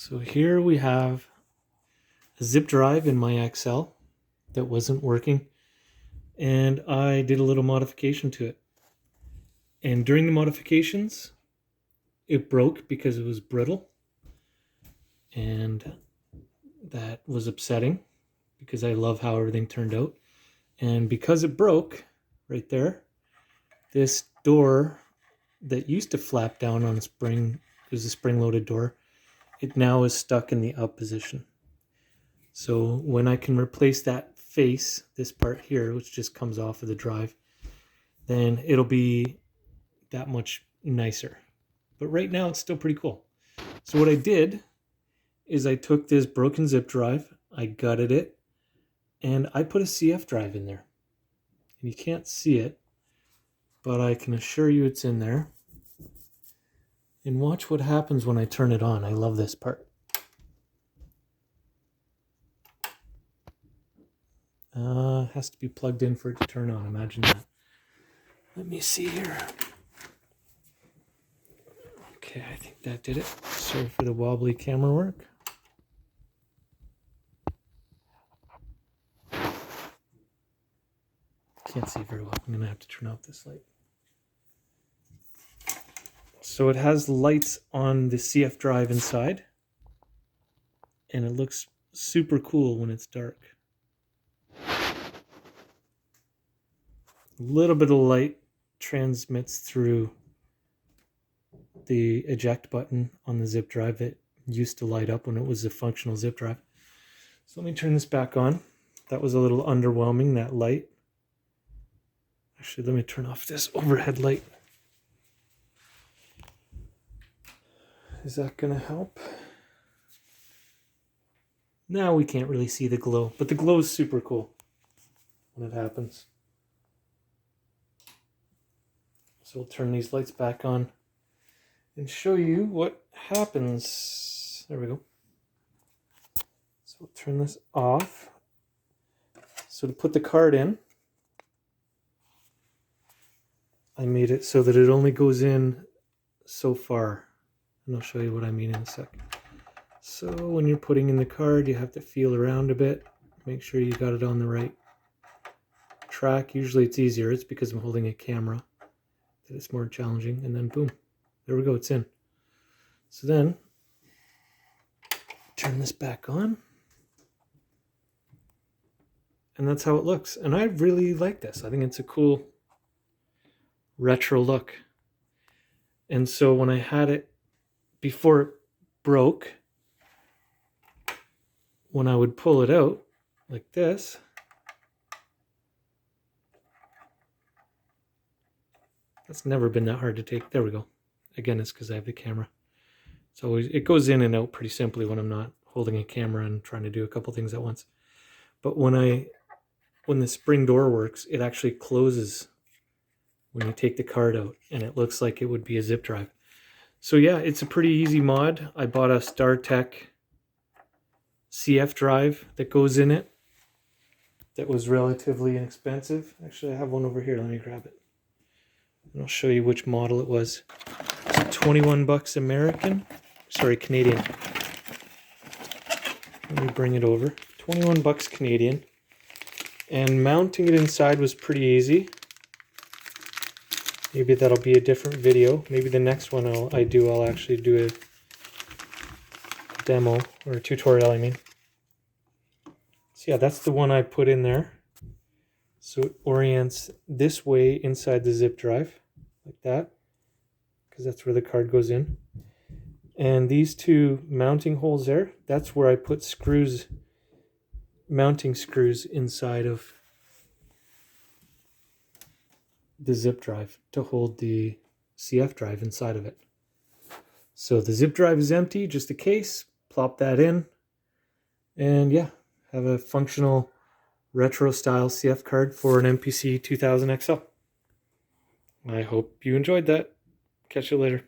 So here we have a zip drive in my XL that wasn't working, and I did a little modification to it. And during the modifications, it broke because it was brittle, and that was upsetting because I love how everything turned out. And because it broke right there, this door that used to flap down on a spring, it was a spring-loaded door, it now is stuck in the up position. So when I can replace that face, this part here, which just comes off of the drive, then it'll be that much nicer. But right now it's still pretty cool. So what I did is I took this broken zip drive, I gutted it, and I put a CF drive in there. And you can't see it, but I can assure you it's in there. And watch what happens when I turn it on. I love this part. Has to be plugged in for it to turn on. Imagine that. Let me see here. Okay, I think that did it. Sorry for the wobbly camera work. Can't see very well. I'm going to have to turn off this light. So it has lights on the CF drive inside, and it looks super cool when it's dark. A little bit of light transmits through the eject button on the zip drive that used to light up when it was a functional zip drive. So let me turn this back on. That was a little underwhelming, that light. Actually, let me turn off this overhead light. Is that going to help? Now we can't really see the glow, but the glow is super cool when it happens. So we'll turn these lights back on and show you what happens. There we go. So we'll turn this off. So to put the card in, I made it so that it only goes in so far. And I'll show you what I mean in a sec. So when you're putting in the card, you have to feel around a bit. Make sure you got it on the right track. Usually it's easier. It's because I'm holding a camera that it's more challenging. And then boom, there we go, it's in. So then, turn this back on. And that's how it looks. And I really like this. I think it's a cool retro look. And so when I had it, before it broke, when I would pull it out like this, that's never been that hard to take. There we go. Again, it's because I have the camera. So it goes in and out pretty simply when I'm not holding a camera and trying to do a couple things at once. But when the spring door works, it actually closes when you take the card out, and it looks like it would be a zip drive. So yeah, it's a pretty easy mod. I bought a StarTech CF drive that goes in it that was relatively inexpensive. Actually, I have one over here. Let me grab it. And I'll show you which model it was. It's 21 bucks American. Sorry, Canadian. Let me bring it over. 21 bucks Canadian. And mounting it inside was pretty easy. Maybe that'll be a different video. Maybe the next one I'll actually do a demo, or a tutorial, I mean. So yeah, that's the one I put in there. So it orients this way inside the zip drive, like that, because that's where the card goes in. And these two mounting holes there, that's where I put screws, mounting screws inside of the zip drive to hold the CF drive inside of it. So the zip drive is empty, just a case, plop that in, and yeah, have a functional retro style CF card for an MPC2000XL. I hope you enjoyed that. Catch you later.